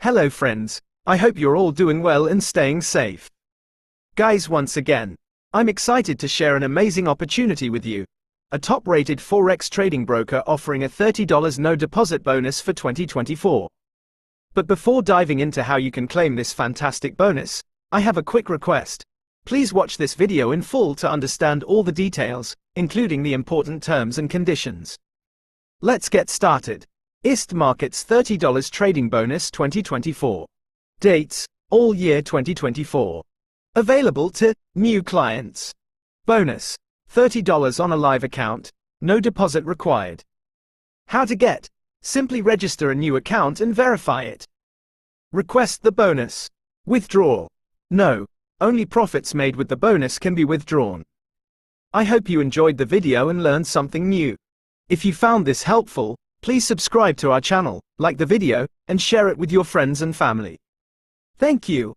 Hello friends, I hope you're all doing well and staying safe. Guys, once again, I'm excited to share an amazing opportunity with you. A top-rated Forex trading broker offering a $30 no deposit bonus for 2024. But before diving into how you can claim this fantastic bonus, I have a quick request. Please watch this video in full to understand all the details, including the important terms and conditions. Let's get started. IST Markets $30 Trading Bonus 2024. Dates: all year 2024. Available to new clients. Bonus: $30 on a live account, no deposit required. How to get? Simply register a new account and verify it. Request the bonus. Withdrawal: no, only profits made with the bonus can be withdrawn. I hope you enjoyed the video and learned something new. If you found this helpful, please subscribe to our channel, like the video, and share it with your friends and family. Thank you.